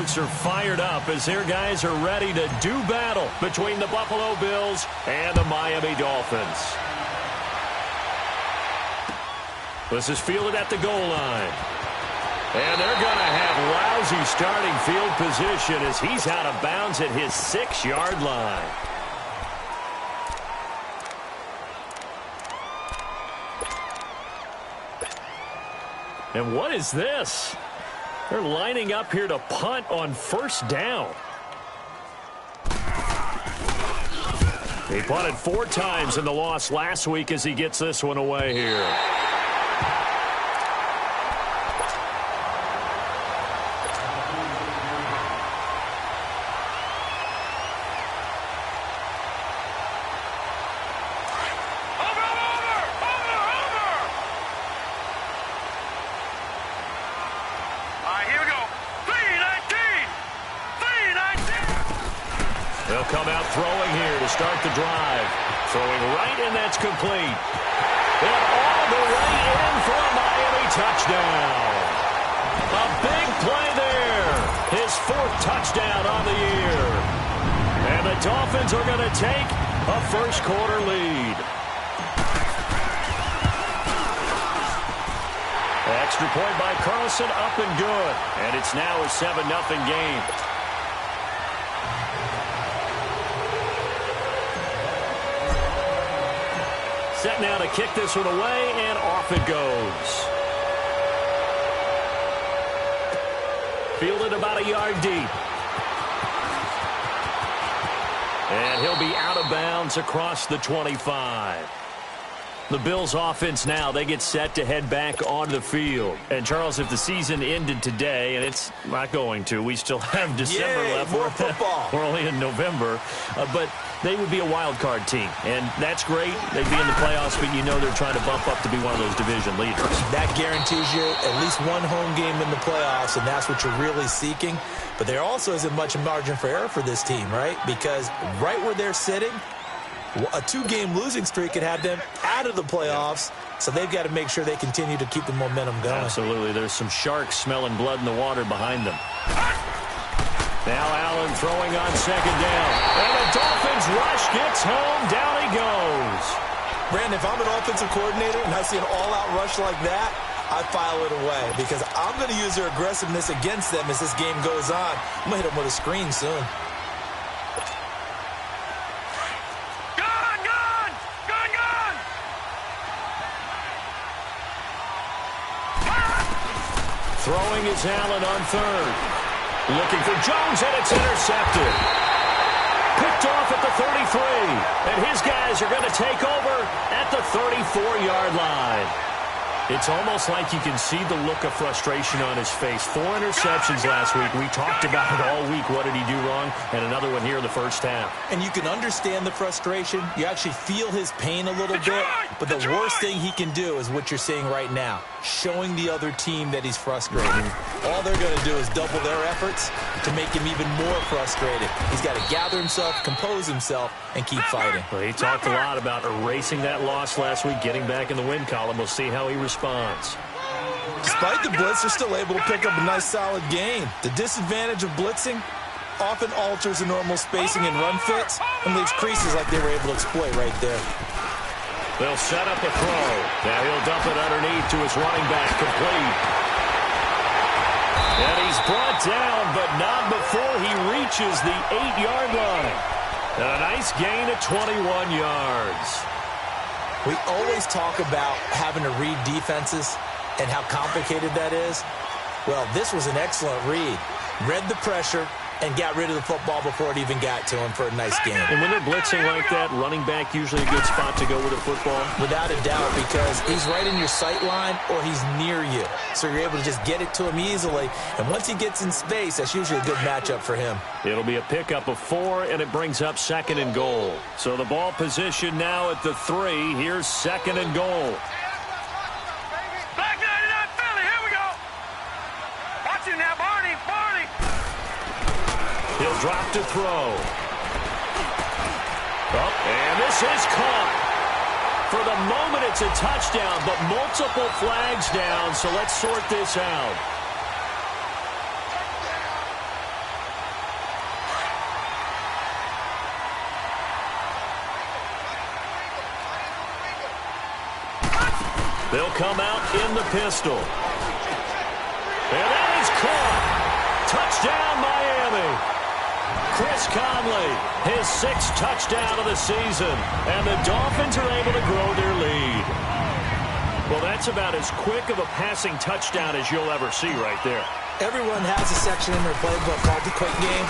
folks are fired up as their guys are ready to do battle between the Buffalo Bills and the Miami Dolphins. This is fielded at the goal line. And they're going to have lousy starting field position as he's out of bounds at his 6-yard line. And what is this? They're lining up here to punt on first down. He punted 4 times in the loss last week as he gets this one away here. They'll come out throwing here to start the drive. Throwing right, and that's complete. And all the way in for a Miami touchdown. A big play there. His 4th touchdown on the year. And the Dolphins are going to take a first-quarter lead. Extra point by Carlson, up and good. And it's now a 7-0 game. Set now to kick this one away, and off it goes. Fielded about a yard deep. And he'll be out of bounds across the 25. The Bills offense now, they get set to head back onto the field. And, Charles, if the season ended today, and it's not going to, we still have December left. More football. We're only in November. But they would be a wild card team. And that's great. They'd be in the playoffs, but you know they're trying to bump up to be one of those division leaders. That guarantees you at least one home game in the playoffs, and that's what you're really seeking. But there also isn't much margin for error for this team, right? Because right where they're sitting, a 2-game losing streak could have them out of the playoffs, so they've got to make sure they continue to keep the momentum going. Absolutely. There's some sharks smelling blood in the water behind them. Now Allen throwing on second down. And the Dolphins rush gets home. Down he goes. Brandon, if I'm an offensive coordinator and I see an all-out rush like that, I file it away because I'm going to use their aggressiveness against them as this game goes on. I'm going to hit them with a screen soon. Throwing is Allen on third. Looking for Jones, and it's intercepted. Picked off at the 33. And his guys are going to take over at the 34-yard line. It's almost like you can see the look of frustration on his face. 4 interceptions last week. We talked about it all week. What did he do wrong? And another one here in the first half. And you can understand the frustration. You actually feel his pain a little bit. But the worst thing he can do is what you're seeing right now, showing the other team that he's frustrated. All they're going to do is double their efforts to make him even more frustrated. He's got to gather himself, compose himself, and keep fighting. Well, he talked a lot about erasing that loss last week, getting back in the win column. We'll see how he responds. Despite the blitz, they're still able to pick up a nice, solid gain. The disadvantage of blitzing often alters the normal spacing and run fits and leaves creases like they were able to exploit right there. They'll set up a throw. Now he'll dump it underneath to his running back, complete. And he's brought down, but not before he reaches the 8-yard line. And a nice gain of 21 yards. We always talk about having to read defenses and how complicated that is. Well, this was an excellent read. Read the pressure and got rid of the football before it even got to him for a nice game. And when they're blitzing like that, running back usually a good spot to go with a football? Without a doubt, because he's right in your sight line or he's near you. So you're able to just get it to him easily. And once he gets in space, that's usually a good matchup for him. It'll be a pickup of 4, and it brings up 2nd and goal. So the ball position now at the 3. Here's 2nd and goal. He'll drop to throw. Oh, and this is caught. For the moment, it's a touchdown, but multiple flags down, so let's sort this out. They'll come out in the pistol. And that is caught. Touchdown, Miami. Chris Conley, his 6th touchdown of the season. And the Dolphins are able to grow their lead. Well, that's about as quick of a passing touchdown as you'll ever see right there. Everyone has a section in their playbook called the quick game.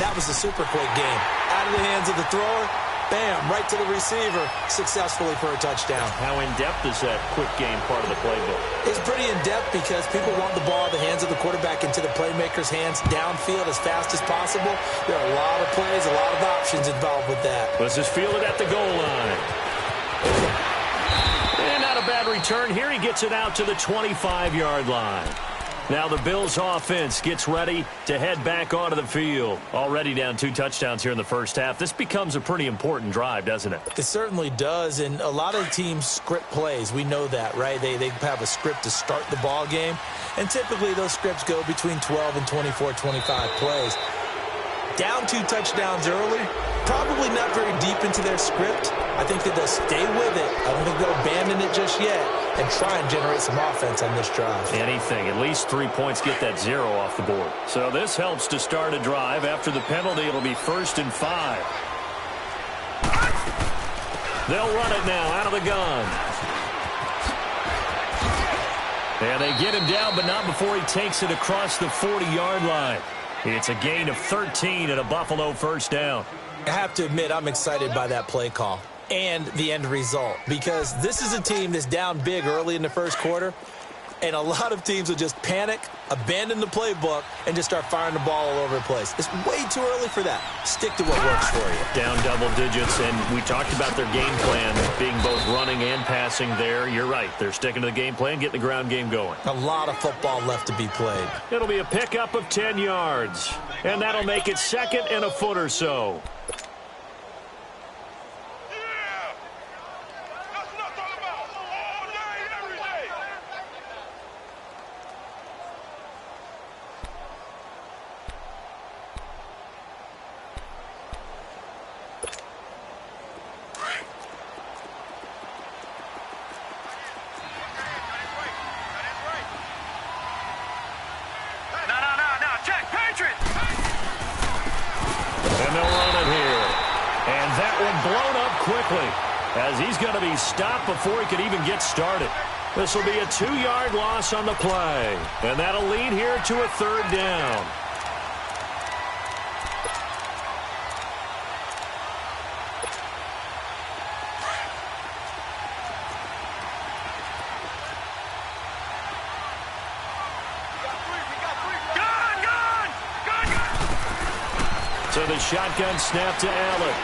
That was the super quick game. Out of the hands of the thrower, bam, right to the receiver, successfully for a touchdown. How in-depth is that quick game part of the playbook? It's pretty in-depth because people want the ball in the hands of the quarterback into the playmaker's hands downfield as fast as possible. There are a lot of plays, a lot of options involved with that. Let's just field it at the goal line. And not a bad return. Here he gets it out to the 25-yard line. Now the Bills offense gets ready to head back onto the field. Already down 2 touchdowns here in the first half. This becomes a pretty important drive, doesn't it? It certainly does, and a lot of teams script plays. We know that, right? They have a script to start the ball game, and typically those scripts go between 12 and 24, 25 plays. Down 2 touchdowns early, probably not very deep into their script. I think that they'll stay with it. I don't think they'll abandon it just yet and try and generate some offense on this drive. Anything. At least 3 points get that 0 off the board. So this helps to start a drive. After the penalty, it'll be 1st and 5. They'll run it now out of the gun. And they get him down, but not before he takes it across the 40-yard line. It's a gain of 13 and a Buffalo first down. I have to admit, I'm excited by that play call and the end result, because this is a team that's down big early in the first quarter, and a lot of teams will just panic, abandon the playbook, and just start firing the ball all over the place. It's way too early for that. Stick to what works for you. Down double digits, and we talked about their game plan being both running and passing there. You're right. They're sticking to the game plan, getting the ground game going. A lot of football left to be played. It'll be a pickup of 10 yards, and that'll make it 2nd and a foot or so. As he's going to be stopped before he could even get started. This will be a 2-yard loss on the play. And that'll lead here to a 3rd down. So the shotgun snap to Allen.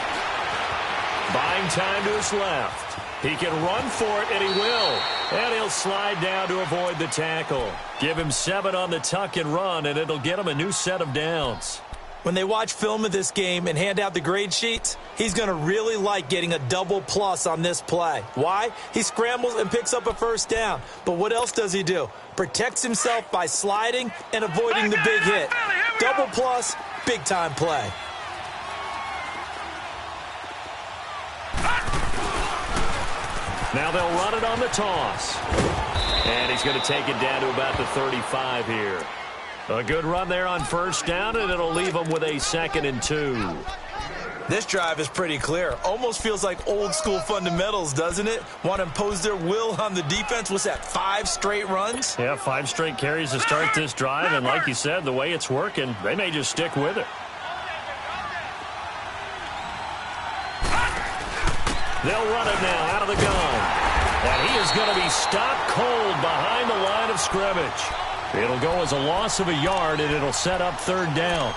Buying time to his left. He can run for it, and he will. And he'll slide down to avoid the tackle. Give him 7 on the tuck and run, and it'll get him a new set of downs. When they watch film of this game and hand out the grade sheets, he's going to really like getting a double plus on this play. Why? He scrambles and picks up a first down. But what else does he do? Protects himself by sliding and avoiding the big hit. Double plus, big-time play. Now they'll run it on the toss. And he's going to take it down to about the 35 here. A good run there on first down, and it'll leave him with a 2nd and 2. This drive is pretty clear. Almost feels like old-school fundamentals, doesn't it? Want to impose their will on the defense. What's that, 5 straight runs? Yeah, 5 straight carries to start this drive, and like you said, the way it's working, they may just stick with it. They'll run it now out of the gun. And he is going to be stopped cold behind the line of scrimmage. It'll go as a loss of a yard, and it'll set up 3rd down.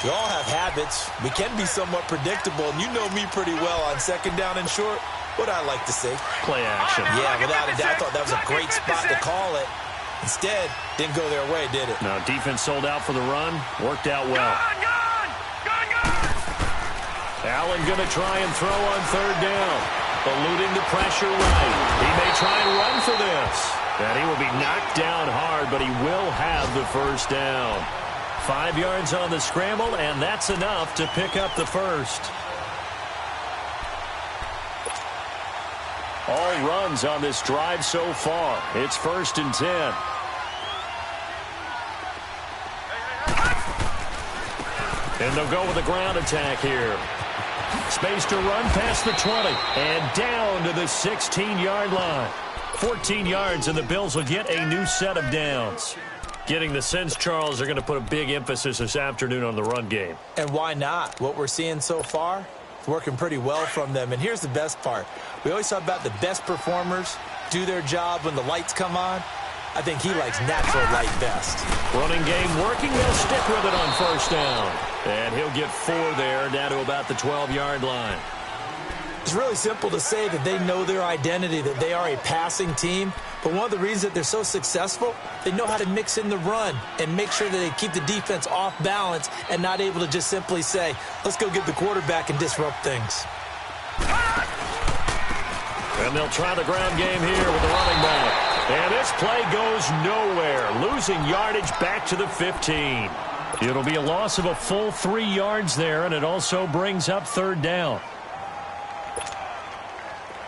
We all have habits. We can be somewhat predictable, and you know me pretty well on 2nd down and short. What I like to say? Play action. Yeah, without a doubt. I thought that was a great spot to call it. Instead, didn't go their way, did it? No, defense sold out for the run. Worked out well. Allen going to try and throw on 3rd down. Eluding the pressure right. He may try and run for this. And he will be knocked down hard, but he will have the first down. 5 yards on the scramble, and that's enough to pick up the first. All runs on this drive so far. It's 1st and 10. And they'll go with a ground attack here. Space to run past the 20 and down to the 16-yard line. 14 yards, and the Bills will get a new set of downs. Getting the sense, Charles, they're going to put a big emphasis this afternoon on the run game. And why not? What we're seeing so far, it's working pretty well from them. And here's the best part. We always talk about the best performers do their job when the lights come on. I think he likes natural light best. Running game working. They'll stick with it on 1st down. And he'll get 4 there, down to about the 12-yard line. It's really simple to say that they know their identity, that they are a passing team. But one of the reasons that they're so successful, they know how to mix in the run and make sure that they keep the defense off balance and not able to just simply say, let's go get the quarterback and disrupt things. And they'll try the ground game here with the running back. And this play goes nowhere, losing yardage back to the 15. It'll be a loss of a full 3 yards there, and it also brings up 3rd down.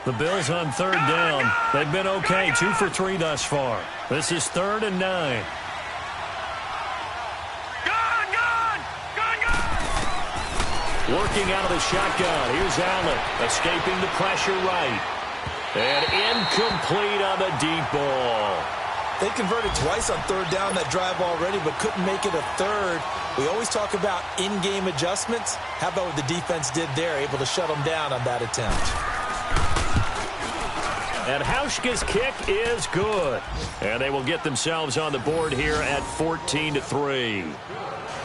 The Bills on 3rd down. They've been okay, 2 for 3 thus far. This is 3rd and 9. Working out of the shotgun. Here's Allen, escaping the pressure right. And incomplete on the deep ball. They converted twice on 3rd down that drive already, but couldn't make it a 3rd. We always talk about in-game adjustments. How about what the defense did there, able to shut them down on that attempt? And Hauschka's kick is good. And they will get themselves on the board here at 14-3.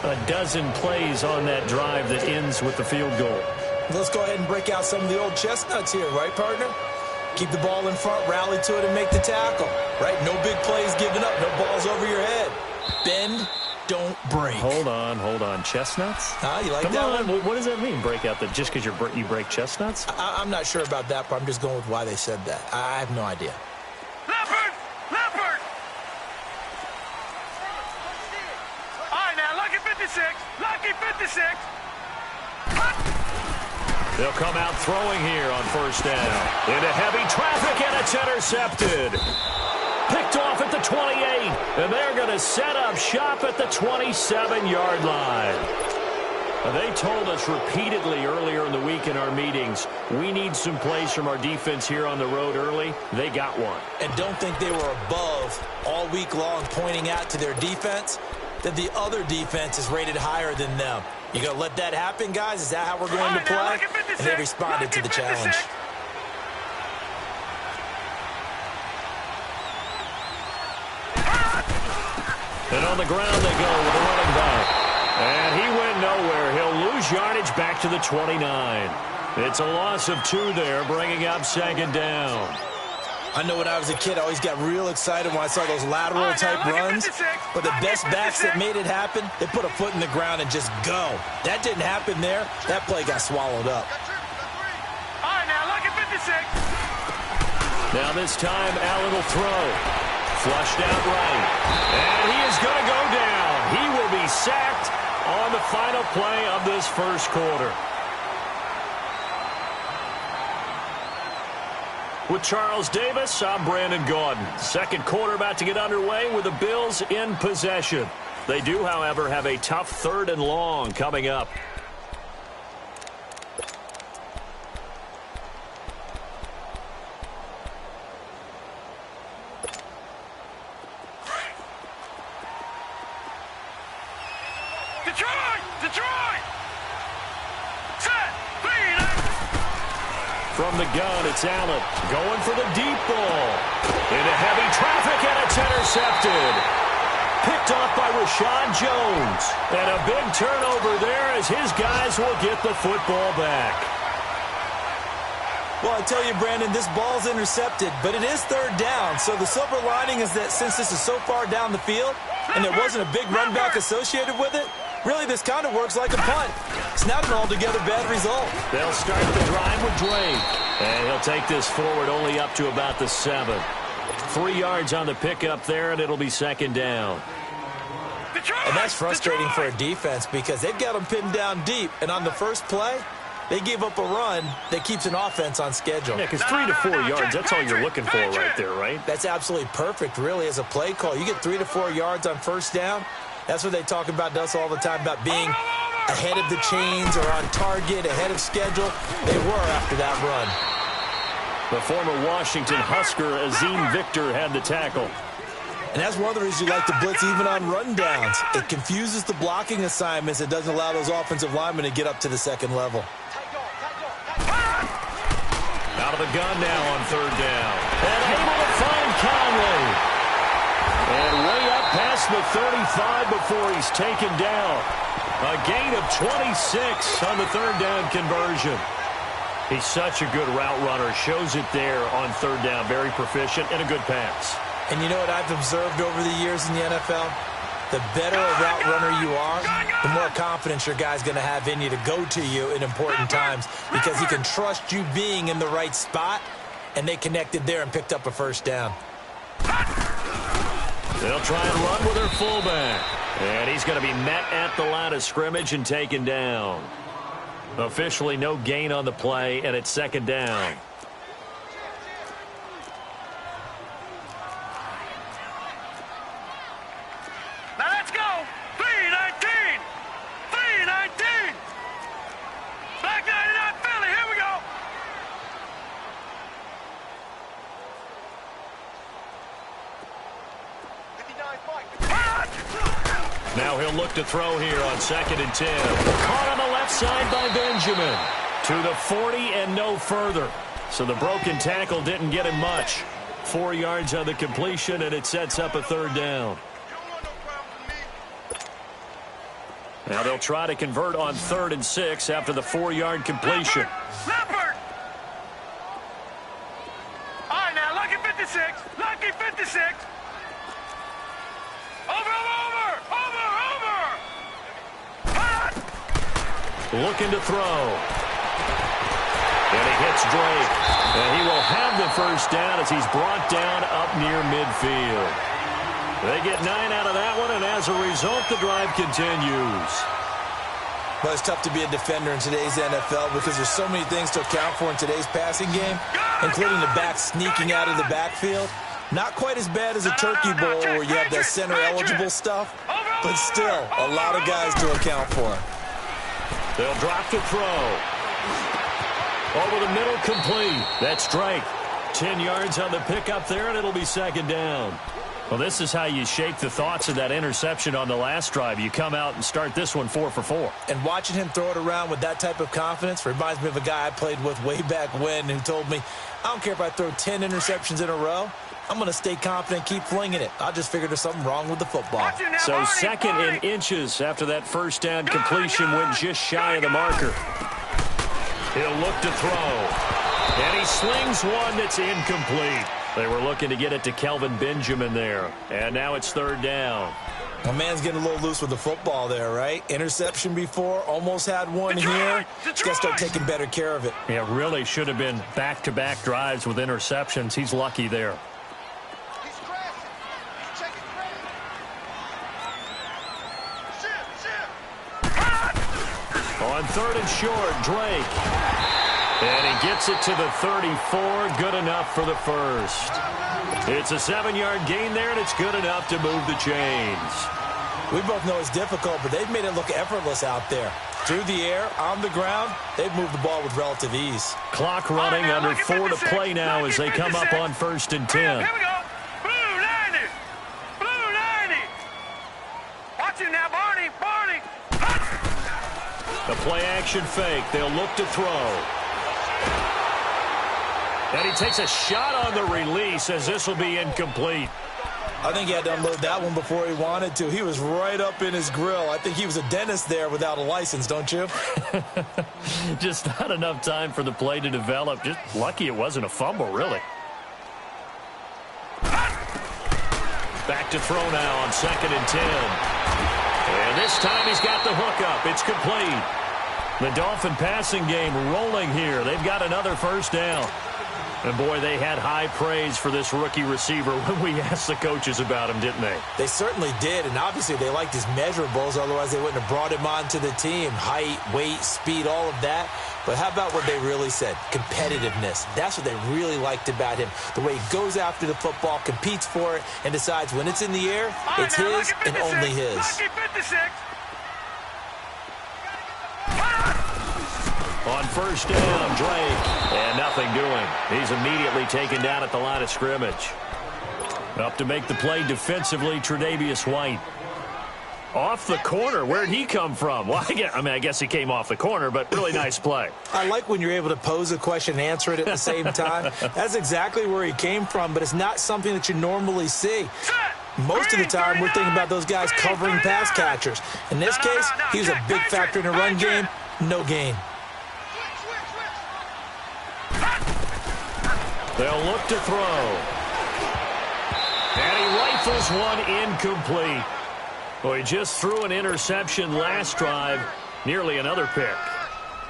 A dozen plays on that drive that ends with the field goal. Let's go ahead and break out some of the old chestnuts here, right, partner? Keep the ball in front, rally to it, and make the tackle. Right? No big plays given up, no balls over your head. Bend, don't break. Hold on. Chestnuts? You like Come that on. one? What does that mean, break out? Just because you break chestnuts? I'm not sure about that, but I'm just going with why they said that. I have no idea. Leopard! All right, now, Lucky 56! They'll come out throwing here on 1st down. Into heavy traffic, and it's intercepted. Picked off at the 28, and they're going to set up shop at the 27-yard line. They told us repeatedly earlier in the week in our meetings, we need some plays from our defense here on the road early. They got one. And don't think they were above all week long pointing out to their defense that the other defense is rated higher than them. You going to let that happen, guys? Is that how we're going to play? And they responded to the challenge. And on the ground they go with a running back. And he went nowhere. He'll lose yardage back to the 29. It's a loss of 2 there, bringing up 2nd down. I know when I was a kid, I always got real excited when I saw those lateral-type runs. But the best backs that made it happen, they put a foot in the ground and just go. That didn't happen there. That play got swallowed up. All right, now, Lucky 56! Now this time, Allen will throw. Flushed out right. And he is going to go down. He will be sacked on the final play of this 1st quarter. With Charles Davis, I'm Brandon Gaudin. 2nd quarter about to get underway with the Bills in possession. They do, however, have a tough 3rd and long coming up. Detroit! Set! Lead! From the gun, it's Allen going for the deep ball. Into heavy traffic, and it's intercepted. Picked off by Rashad Jones. And a big turnover there as his guys will get the football back. Well, I tell you, Brandon, this ball's intercepted, but it is 3rd down. So the silver lining is that since this is so far down the field and there wasn't a big run back associated with it, really this kind of works like a punt. It's not an altogether bad result. They'll start the drive with Drake. And he'll take this forward only up to about the 7. 3 yards on the pickup there, and it'll be 2nd down. And that's frustrating for a defense because they've got them pinned down deep. And on the first play, They gave up a run that keeps an offense on schedule. Yeah, because 3 to 4 yards, that's all you're looking for right there, right? That's absolutely perfect, really, as a play call. You get 3 to 4 yards on first down. That's what they talk about to us all the time, about being ahead of the chains or on target, ahead of schedule. They were after that run. The former Washington Husker, Azim Victor, had the tackle. And that's one of the reasons you like to blitz even on rundowns. It confuses the blocking assignments. It doesn't allow those offensive linemen to get up to the second level. Out of the gun now on third down. And able to find Conley. And way up past the 35 before he's taken down. A gain of 26 on the third down conversion. He's such a good route runner. Shows it there on third down. Very proficient and a good pass. And you know what I've observed over the years in the NFL? The better a route runner you are, the more confidence your guy's going to have in you to go to you in important times because he can trust you being in the right spot, and they connected there and picked up a first down. They'll try and run with their fullback. And he's going to be met at the line of scrimmage and taken down. Officially no gain on the play, and it's second down. Now let's go. 3-19. 3-19. Back 99 Philly. Here we go. Now he'll look to throw here on 2nd and 10. Caught on the left side by Benjamin. To the 40 and no further. So the broken tackle didn't get him much. 4 yards on the completion, and it sets up a third down. Now they'll try to convert on 3rd and 6 after the 4-yard completion. Leopard. All right, now, lucky 56. Lucky 56. Over. Looking to throw. And he hits Drake. And he will have the first down as he's brought down up near midfield. They get 9 out of that one, and as a result, the drive continues. Well, it's tough to be a defender in today's NFL because there's so many things to account for in today's passing game, including the back sneaking out of the backfield. Not quite as bad as a turkey bowl where you have that center-eligible stuff, but still a lot of guys to account for. They'll drop to throw. Over the middle, complete. That's Drake. 10 yards on the pickup there, and it'll be second down. Well, this is how you shape the thoughts of that interception on the last drive. You come out and start this one 4 for 4. And watching him throw it around with that type of confidence reminds me of a guy I played with way back when who told me, I don't care if I throw 10 interceptions in a row. I'm going to stay confident, keep flinging it. I just figured there's something wrong with the football. So 2nd in inches after that first down completion went just shy of the marker. He'll look to throw. And he slings one that's incomplete. They were looking to get it to Kelvin Benjamin there. And now it's third down. My man's getting a little loose with the football there, right? Interception before, almost had one here. He's got to start taking better care of it. Yeah, really should have been back-to-back drives with interceptions. He's lucky there. On 3rd and short, Drake. And he gets it to the 34. Good enough for the first. It's a 7-yard gain there, and it's good enough to move the chains. We both know it's difficult, but they've made it look effortless out there. Through the air, on the ground, they've moved the ball with relative ease. Clock running, under 4 to play now as they come up on 1st and 10. Here we go. Blue 90. Blue 90. Watch it now, Barney. Barney. The play-action fake. They'll look to throw. And he takes a shot on the release as this will be incomplete. I think he had to unload that one before he wanted to. He was right up in his grill. I think he was a dentist there without a license, don't you? Just not enough time for the play to develop. Just lucky it wasn't a fumble, really. Back to throw now on 2nd and 10. And this time he's got the hook up. It's complete. The Dolphin passing game rolling here. They've got another first down. And, boy, they had high praise for this rookie receiver when we asked the coaches about him, didn't they? They certainly did, and obviously they liked his measurables. Otherwise, they wouldn't have brought him onto the team. Height, weight, speed, all of that. But how about what they really said? Competitiveness. That's what they really liked about him. The way he goes after the football, competes for it, and decides when it's in the air, it's his and only his. On first down, Drake, and nothing doing. He's immediately taken down at the line of scrimmage. Up to make the play defensively, Tre'Davious White. Off the corner. Where'd he come from? Well, I guess he came off the corner, but really nice play. I like when you're able to pose a question and answer it at the same time. That's exactly where he came from, but it's not something that you normally see. Most of the time, we're thinking about those guys covering pass catchers. In this case, he was a big factor in the run game. No gain. They'll look to throw. And he rifles one incomplete. Well, he just threw an interception last drive. Nearly another pick.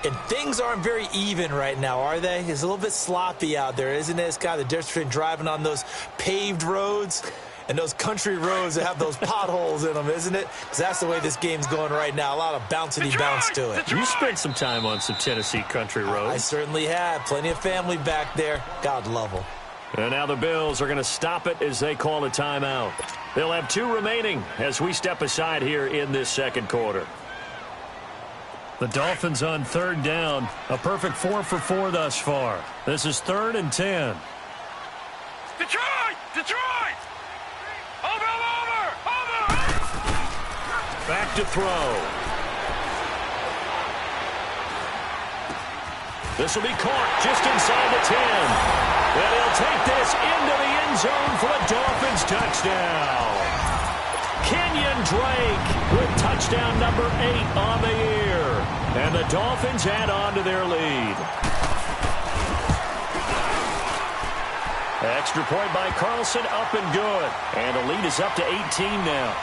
And things aren't very even right now, are they? It's a little bit sloppy out there, isn't it? It's kind of the difference between driving on those paved roads and those country roads that have those potholes in them, isn't it? Because that's the way this game's going right now. A lot of bouncy bounce to it. You spent some time on some Tennessee country roads. I certainly have. Plenty of family back there. God love them. And now the Bills are going to stop it as they call a timeout. They'll have 2 remaining as we step aside here in this second quarter. The Dolphins on third down. A perfect 4 for 4 thus far. This is 3rd and 10. Detroit! Detroit! Over! Back to throw. This will be caught just inside the 10. And he'll take this into the end zone for a Dolphins touchdown. Kenyon Drake with touchdown number 8 on the year. And the Dolphins add on to their lead. Extra point by Carlson, up and good. And the lead is up to 18 now.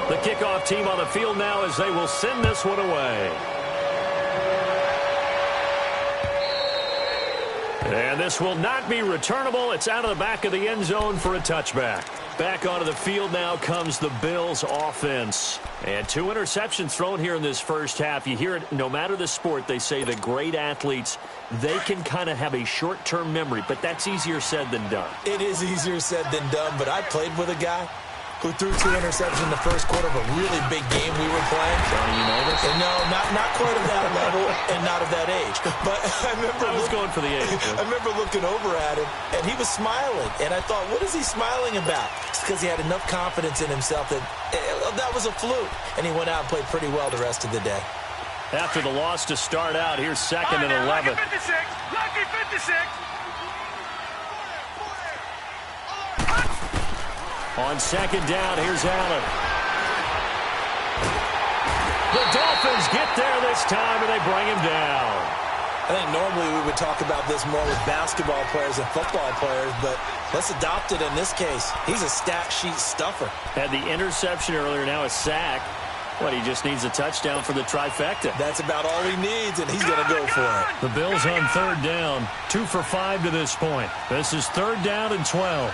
The kickoff team on the field now as they will send this one away. And this will not be returnable. It's out of the back of the end zone for a touchback. Back onto the field now comes the Bills offense. And 2 interceptions thrown here in this first half. You hear it, no matter the sport, they say the great athletes, they can kind of have a short-term memory, but that's easier said than done. It is easier said than done, but I played with a guy who threw 2 interceptions in the first quarter of a really big game we were playing. Johnny, you know this? No, not quite of that level and not of that age. But I was going for the age. I remember looking over at him, and he was smiling. And I thought, what is he smiling about? It's because he had enough confidence in himself that that was a fluke. And he went out and played pretty well the rest of the day. After the loss to start out, here's 2nd and 11. Lucky 56. On 2nd down, here's Allen. The Dolphins get there this time, and they bring him down. I think normally we would talk about this more with basketball players and football players, but let's adopt it in this case. He's a stat sheet stuffer. Had the interception earlier, now a sack. What, he just needs a touchdown for the trifecta. That's about all he needs, and he's going to go for it. The Bills on 3rd down, 2 for 5 to this point. This is 3rd down and 12.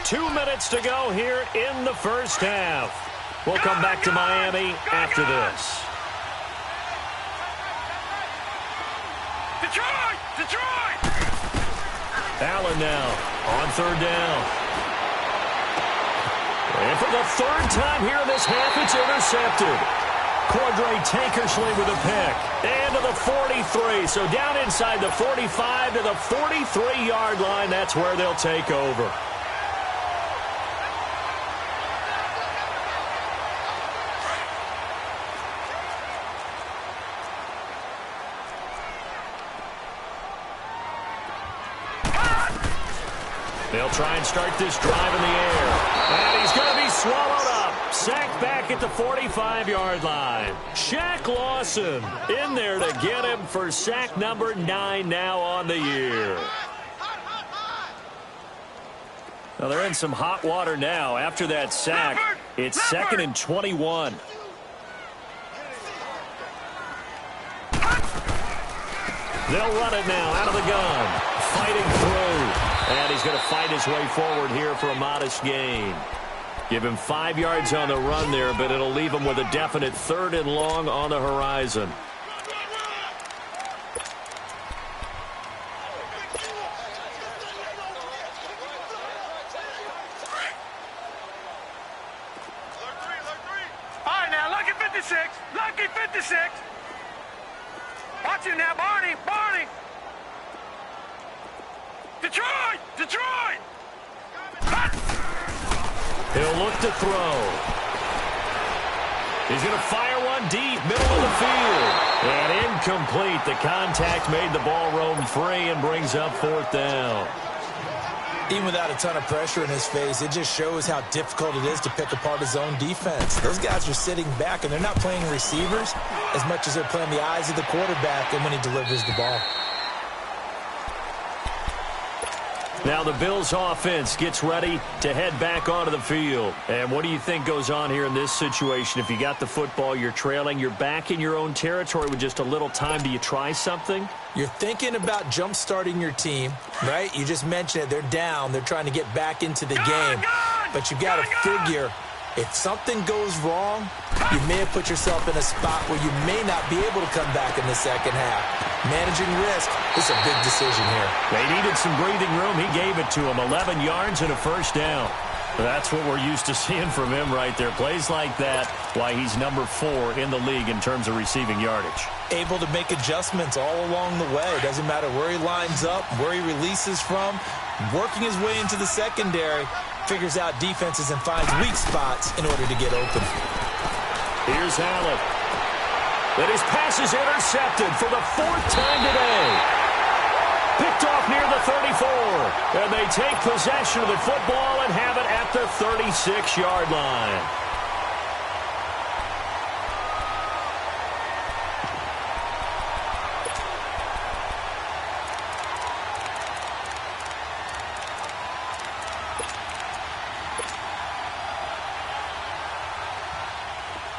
2 minutes to go here in the first half. We'll come back to Miami after this. Detroit! Allen now on 3rd down. And for the 3rd time here in this half, it's intercepted. Cordray Tankersley with a pick. And to the 43. So down inside the 45 to the 43-yard line. That's where they'll take over. They'll try and start this drive in the air. And he's going to be swallowed up. Sacked back at the 45-yard line. Shaq Lawson in there to get him for sack number 9 now on the year. Now they're in some hot water now after that sack. It's 2nd and 21. They'll run it now out of the gun. Fighting through. And he's going to fight his way forward here for a modest gain. Give him 5 yards on the run there, but it'll leave him with a definite 3rd and long on the horizon. All right, now, lucky 56. Lucky 56. Watch him now, Barney. Barney. Detroit. Detroit. He'll look to throw. He's going to fire one deep, middle of the field. And incomplete. The contact made the ball roam free and brings up 4th down. Even without a ton of pressure in his face, it just shows how difficult it is to pick apart his own defense. Those guys are sitting back, and they're not playing receivers as much as they're playing the eyes of the quarterback and when he delivers the ball. Now the Bills offense gets ready to head back onto the field. And what do you think goes on here in this situation? If you got the football, you're trailing, you're back in your own territory with just a little time. Do you try something? You're thinking about jump-starting your team, right? You just mentioned it. They're down. They're trying to get back into the game. But you've got to figure if something goes wrong, you may have put yourself in a spot where you may not be able to come back in the second half. Managing risk is a big decision here. They needed some breathing room. He gave it to them. 11 yards and a 1st down. That's what we're used to seeing from him right there. Plays like that, why he's number 4 in the league in terms of receiving yardage. Able to make adjustments all along the way. Doesn't matter where he lines up, where he releases from. Working his way into the secondary, figures out defenses and finds weak spots in order to get open. Here's Allen. And his pass is intercepted for the 4th time today. Picked off near the 34. And they take possession of the football and have it at the 36-yard line.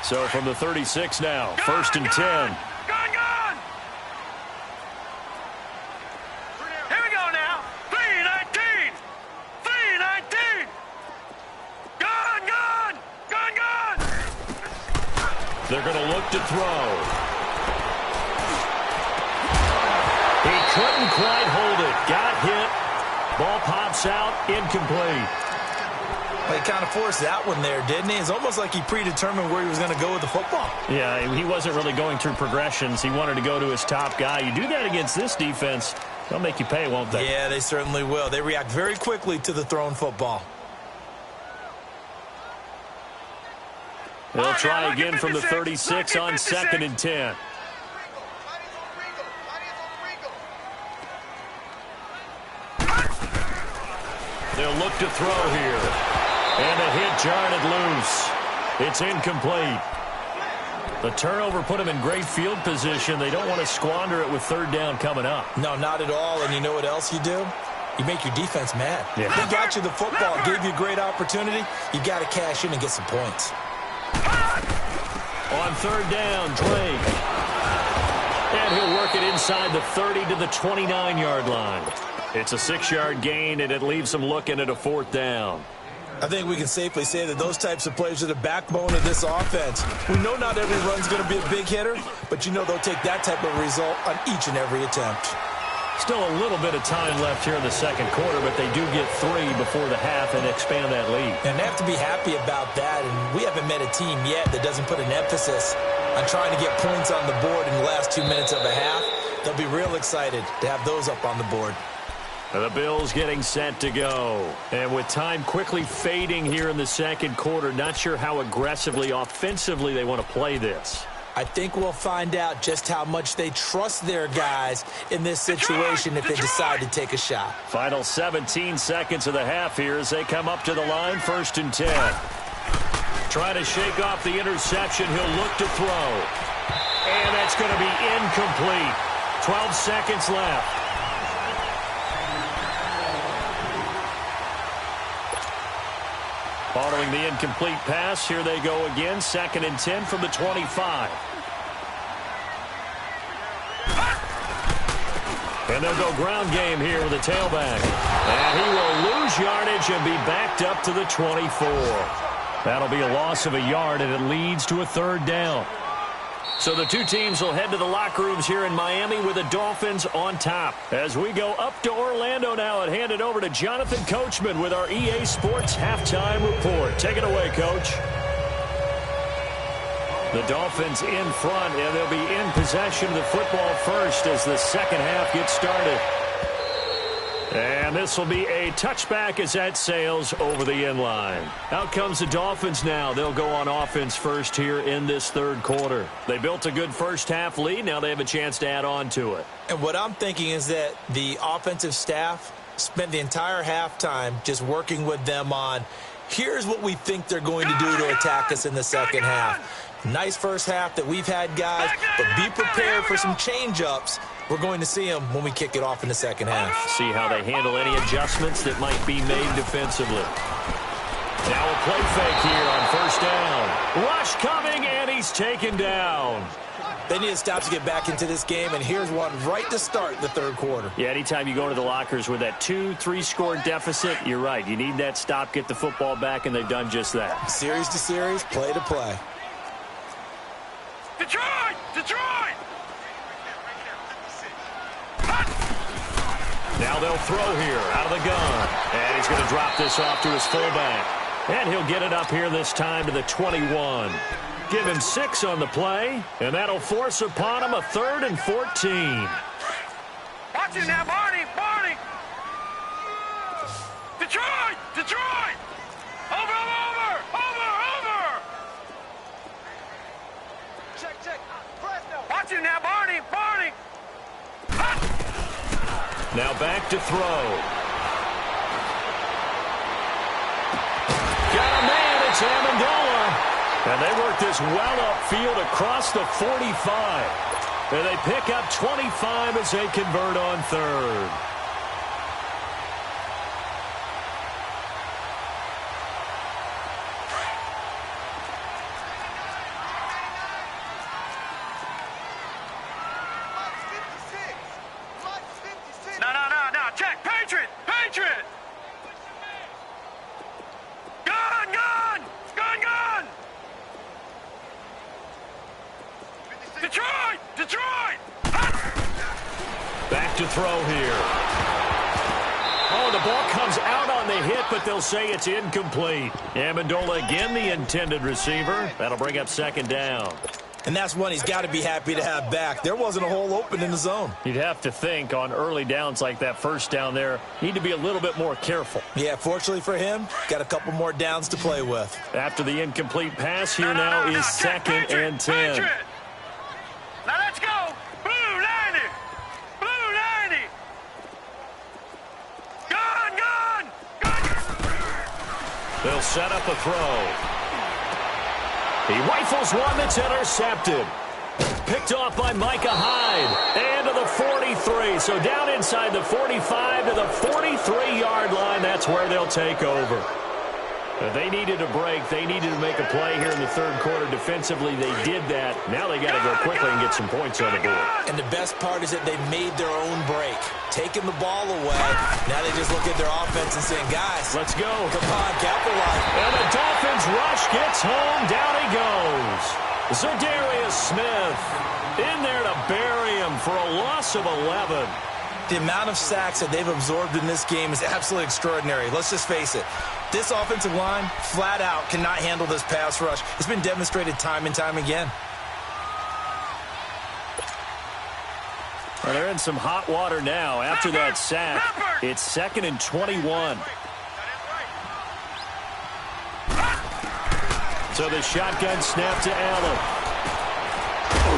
So from the 36 now, 1st and 10. Gone. Here we go now. 3-19. 3-19. Gone. They're going to look to throw. He couldn't quite hold it. Got hit. Ball pops out. Incomplete. He kind of forced that one there, didn't he? It's almost like he predetermined where he was going to go with the football. Yeah, he wasn't really going through progressions. He wanted to go to his top guy. You do that against this defense, they'll make you pay, won't they? Yeah, they certainly will. They react very quickly to the thrown football. They'll try again from the 36 on 2nd and 10. They'll look to throw here. And a hit jarred it loose. It's incomplete. The turnover put them in great field position. They don't want to squander it with 3rd down coming up. No, not at all. And you know what else you do? You make your defense mad. Yeah. They got you the football, gave you a great opportunity. You got to cash in and get some points. On 3rd down, Drake. And he'll work it inside the 30 to the 29-yard line. It's a 6-yard gain, and it leaves them looking at a 4th down. I think we can safely say that those types of plays are the backbone of this offense. We know not every run's going to be a big hitter, but you know they'll take that type of result on each and every attempt. Still a little bit of time left here in the 2nd quarter, but they do get 3 before the half and expand that lead. And they have to be happy about that, and we haven't met a team yet that doesn't put an emphasis on trying to get points on the board in the last 2 minutes of a half. They'll be real excited to have those up on the board. The Bills getting set to go. And with time quickly fading here in the 2nd quarter, not sure how aggressively, offensively they want to play this. I think we'll find out just how much they trust their guys in this situation if they decide to take a shot. Final 17 seconds of the half here as they come up to the line, 1st and 10. Trying to shake off the interception. He'll look to throw. And that's going to be incomplete. 12 seconds left. Following the incomplete pass, here they go again. 2nd and 10 from the 25. And they'll go ground game here with a tailback. And he will lose yardage and be backed up to the 24. That'll be a loss of a yard, and it leads to a 3rd down. So the two teams will head to the locker rooms here in Miami with the Dolphins on top. As we go up to Orlando now and hand it over to Jonathan Coachman with our EA Sports Halftime Report. Take it away, Coach. The Dolphins in front, and they'll be in possession of the football first as the second half gets started. And this will be a touchback as that sails over the end line. Out comes the Dolphins now. They'll go on offense first here in this 3rd quarter. They built a good first-half lead. Now they have a chance to add on to it. And what I'm thinking is that the offensive staff spent the entire halftime just working with them on, here's what we think they're going to do to attack us in the second half. Nice first half that we've had, guys, but be prepared for some change-ups. We're going to see them when we kick it off in the second half. See how they handle any adjustments that might be made defensively. Now a play fake here on 1st down. Rush coming, and he's taken down. They need to stop to get back into this game, and here's one right to start the 3rd quarter. Yeah, anytime you go to the lockers with that 2-3 score deficit, you're right. You need that stop, get the football back, and they've done just that. Series to series, play to play. Detroit! Detroit! Now they'll throw here out of the gun. And he's going to drop this off to his fullback. And he'll get it up here this time to the 21. Give him 6 on the play, and that'll force upon him a 3rd and 14. Watch it now, Barney! Barney! Detroit! Detroit! Over, over, over, over! Check. Watch it now, Barney! Barney! Now back to throw. Got a man, it's Amendola. And they work this well upfield across the 45. And they pick up 25 as they convert on 3rd. No. Check. Patriot! Patriot! Gun! Detroit! Back to throw here. Oh, the ball comes out on the hit, but they'll say it's incomplete. Amendola again, the intended receiver. That'll bring up 2nd down. And that's one he's got to be happy to have back. There wasn't a hole open in the zone. You'd have to think on early downs like that 1st down there, need to be a little bit more careful. Yeah, fortunately for him, got a couple more downs to play with. After the incomplete pass, here now is 2nd and 10. Patriot. Now let's go. Blue 90. Blue 90. Gun. They'll set up a throw. He rifles one that's intercepted. Picked off by Micah Hyde. And to the 43. So down inside the 45 to the 43-yard line. That's where they'll take over. They needed a break. They needed to make a play here in the 3rd quarter. Defensively, they did that. Now they got to go quickly and get some points on the board. And the best part is that they made their own break. Taking the ball away. Now they just look at their offense and saying, guys, let's go. Come on, capitalize. And the Dolphins rush gets home. Down he goes. Za'Darius Smith in there to bury him for a loss of 11. The amount of sacks that they've absorbed in this game is absolutely extraordinary. Let's just face it. This offensive line, flat out, cannot handle this pass rush. It's been demonstrated time and time again. Well, they're in some hot water now after that sack. It's 2nd and 21. So the shotgun snap to Allen.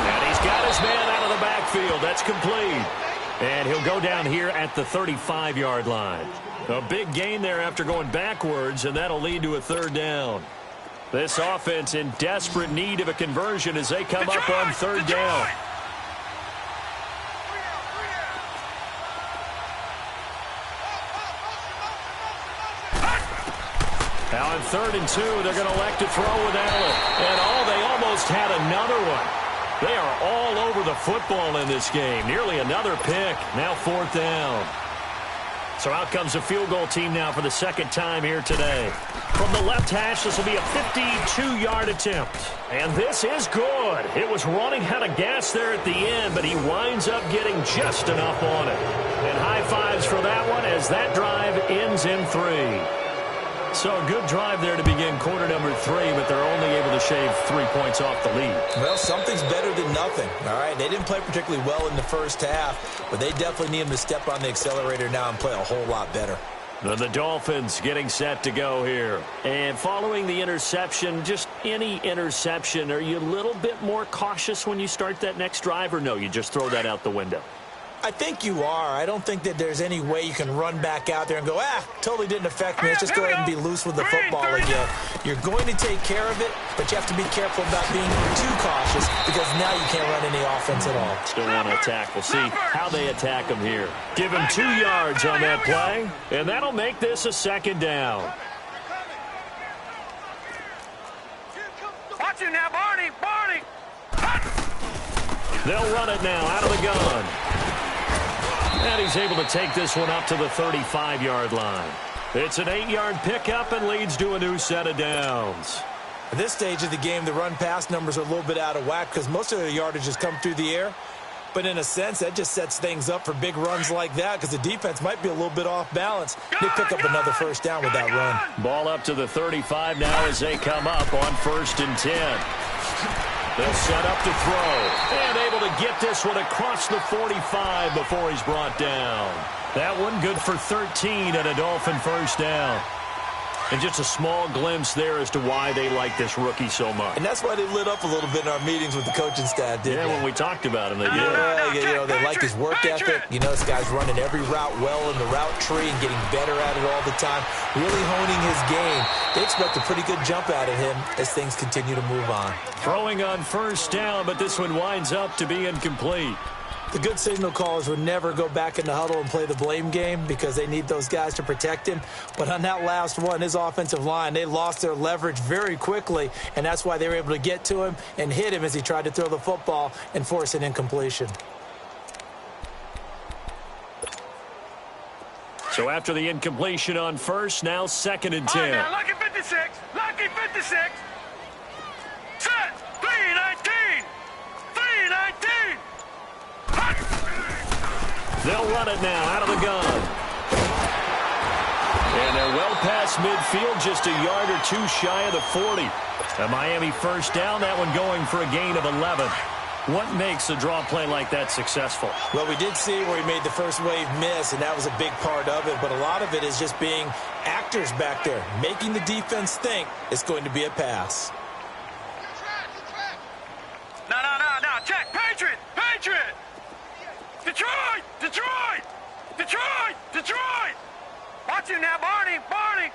And he's got his man out of the backfield. That's complete. And he'll go down here at the 35-yard line. A big gain there after going backwards, and that'll lead to a 3rd down. This offense in desperate need of a conversion as they come up on 3rd down. Now on 3rd and 2, they're going to elect to throw with Allen. And they almost had another one. They are all over the football in this game. Nearly another pick. Now 4th down. So out comes a field goal team now for the second time here today. From the left hash, this will be a 52-yard attempt. And this is good. It was running out of gas there at the end, but he winds up getting just enough on it. And high fives for that one as that drive ends in 3. So a good drive there to begin quarter number 3, but they're only able to shave 3 points off the lead. Well, something's better than nothing, all right? They didn't play particularly well in the first half, but they definitely need him to step on the accelerator now and play a whole lot better. The Dolphins getting set to go here. And following the interception, just any interception, are you a little bit more cautious when you start that next drive, or no, you just throw that out the window? I think you are. I don't think that there's any way you can run back out there and go, totally didn't affect me. Let's just go ahead and be loose with the football again. You're going to take care of it, but you have to be careful about being too cautious because now you can't run any offense at all. Still want to attack. We'll see how they attack him here. Give him 2 yards on that play, and that'll make this a 2nd down. Watch him now, Barney. Barney. They'll run it now out of the gun. And he's able to take this one up to the 35-yard line. It's an 8-yard pickup and leads to a new set of downs. At this stage of the game, the run-pass numbers are a little bit out of whack because most of their yardage has come through the air. But in a sense, that just sets things up for big runs like that because the defense might be a little bit off balance. They pick up another 1st down with that run. Ball up to the 35 now as they come up on 1st and 10. They'll set up to throw. And able to get this one across the 45 before he's brought down. That one good for 13 and a Dolphin 1st down. And just a small glimpse there as to why they like this rookie so much. And that's why they lit up a little bit in our meetings with the coaching staff, didn't they? When we talked about him, they did. Yeah, they like his work ethic. You know, this guy's running every route well in the route tree and getting better at it all the time, really honing his game. They expect a pretty good jump out of him as things continue to move on. Throwing on 1st down, but this one winds up to be incomplete. The good signal callers would never go back in the huddle and play the blame game because they need those guys to protect him. But on that last one, his offensive line, they lost their leverage very quickly, and that's why they were able to get to him and hit him as he tried to throw the football and force an incompletion. So after the incompletion on 1st, now 2nd and 10. Now, lucky 56. Lucky 56. Set. 3-19. 3-19. They'll run it now out of the gun. And they're well past midfield, just a yard or 2 shy of the 40. A Miami 1st down, that one going for a gain of 11. What makes a draw play like that successful? Well, we did see where he made the first wave miss, and that was a big part of it. But a lot of it is just being actors back there, making the defense think it's going to be a pass. No. Check. Patriot. Patriot. Detroit! Detroit! Detroit! Detroit! Watch him now, Barney! Barney!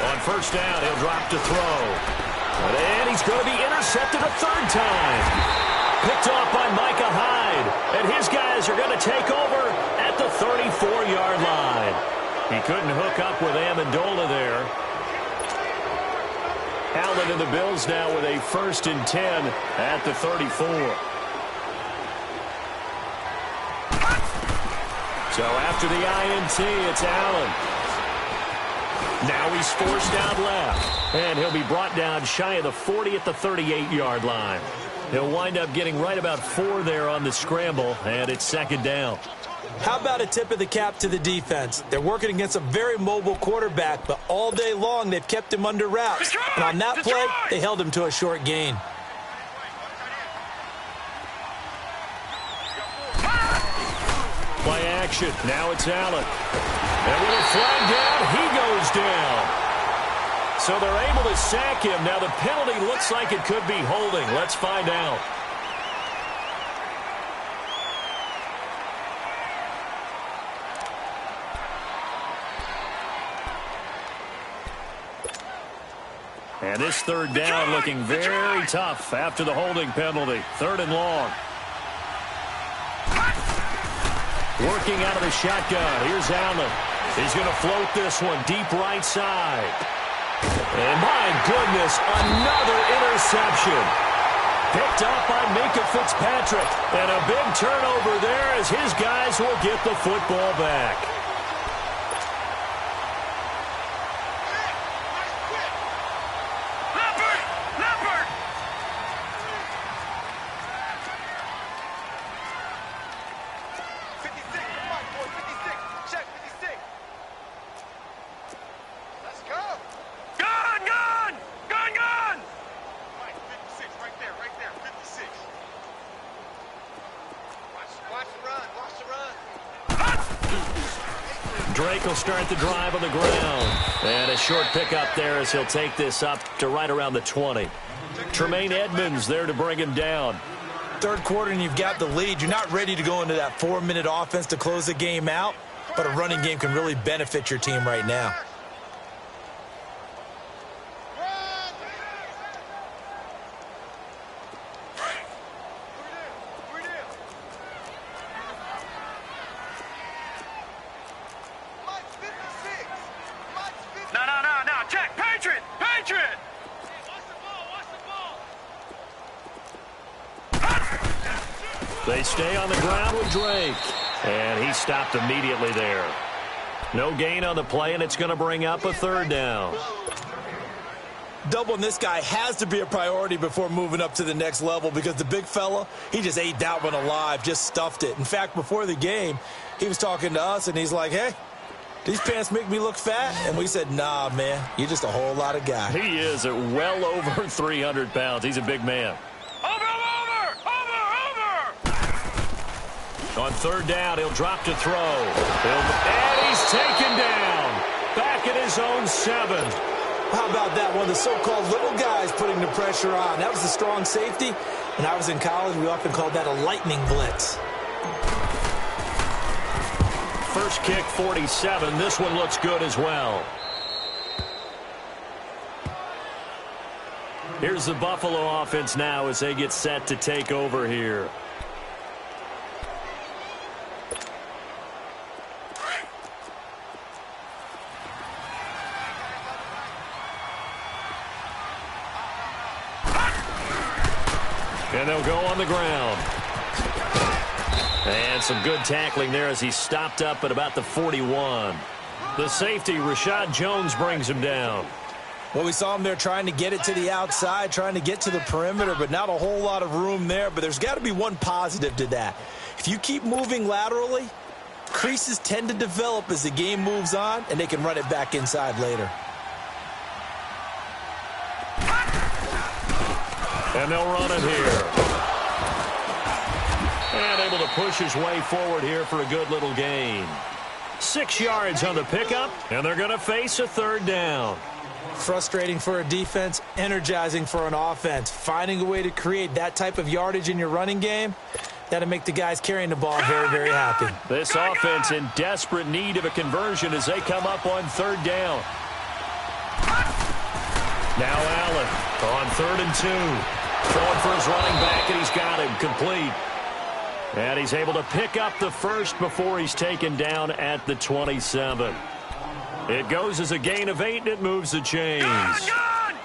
On 1st down, he'll drop to throw. And he's going to be intercepted a 3rd time. Picked off by Micah Hyde. And his guys are going to take over at the 34-yard line. He couldn't hook up with Amendola there. Allen and the Bills now with a 1st and 10 at the 34. So after the INT, it's Allen. Now he's forced out left. And he'll be brought down shy of the 40 at the 38-yard line. He'll wind up getting right about 4 there on the scramble, and it's 2nd down. How about a tip of the cap to the defense? They're working against a very mobile quarterback, but all day long they've kept him under wraps. And on that play, they held him to a short gain. Play action. Now it's Allen. And with a flag down, he goes down. So they're able to sack him. Now the penalty looks like it could be holding. Let's find out. And this 3rd down looking very tough after the holding penalty. 3rd and long. Working out of the shotgun. Here's Allen. He's going to float this one deep right side. And my goodness, another interception. Picked up by Minkah Fitzpatrick. And a big turnover there as his guys will get the football back. Drake will start the drive on the ground. And a short pickup there as he'll take this up to right around the 20. Tremaine Edmonds there to bring him down. Third quarter and you've got the lead. You're not ready to go into that 4-minute offense to close the game out, but a running game can really benefit your team right now. They stay on the ground with Drake. And he stopped immediately there. No gain on the play, and it's going to bring up a third down. Doubling this guy has to be a priority before moving up to the next level because the big fella, he just ate that one alive, just stuffed it. In fact, before the game, he was talking to us, and he's like, hey, these pants make me look fat? And we said, nah, man, you're just a whole lot of guy. He is at well over 300 pounds. He's a big man. On third down, he'll drop to throw. And he's taken down. Back at his own 7. How about that? One of the so-called little guys putting the pressure on. That was a strong safety. When I was in college, we often called that a lightning blitz. First kick, 47. This one looks good as well. Here's the Buffalo offense now as they get set to take over here. And they'll go on the ground. And some good tackling there as he stopped up at about the 41. The safety, Rashad Jones, brings him down. Well, we saw him there trying to get it to the outside, trying to get to the perimeter, but not a whole lot of room there. But there's got to be one positive to that. If you keep moving laterally, creases tend to develop as the game moves on, and they can run it back inside later. And they'll run it here. And able to push his way forward here for a good little gain. 6 yards on the pickup, and they're going to face a third down. Frustrating for a defense, energizing for an offense. Finding a way to create that type of yardage in your running game, that'll make the guys carrying the ball very, very happy. This offense in desperate need of a conversion as they come up on third down. Now Allen on 3rd and 2. Throwing for his running back, and he's got him complete. And he's able to pick up the first before he's taken down at the 27. It goes as a gain of 8, and it moves the chains. Gun!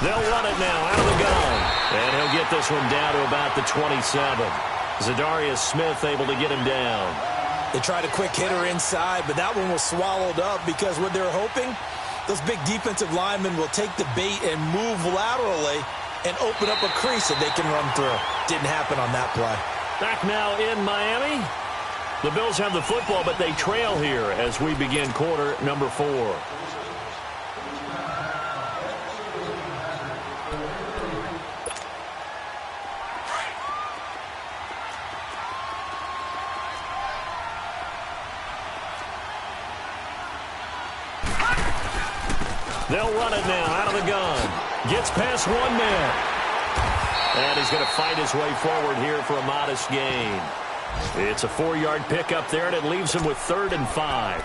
They'll run it now out of the gun. And he'll get this one down to about the 27. Zadarius Smith able to get him down. They tried a quick hitter inside, but that one was swallowed up because what they're hoping, those big defensive linemen will take the bait and move laterally and open up a crease that they can run through. Didn't happen on that play. Back now in Miami. The Bills have the football, but they trail here as we begin quarter number 4. They'll run it now out of the gun. Gets past one man. And he's going to fight his way forward here for a modest gain. It's a 4-yard pickup there, and it leaves him with 3rd and 5.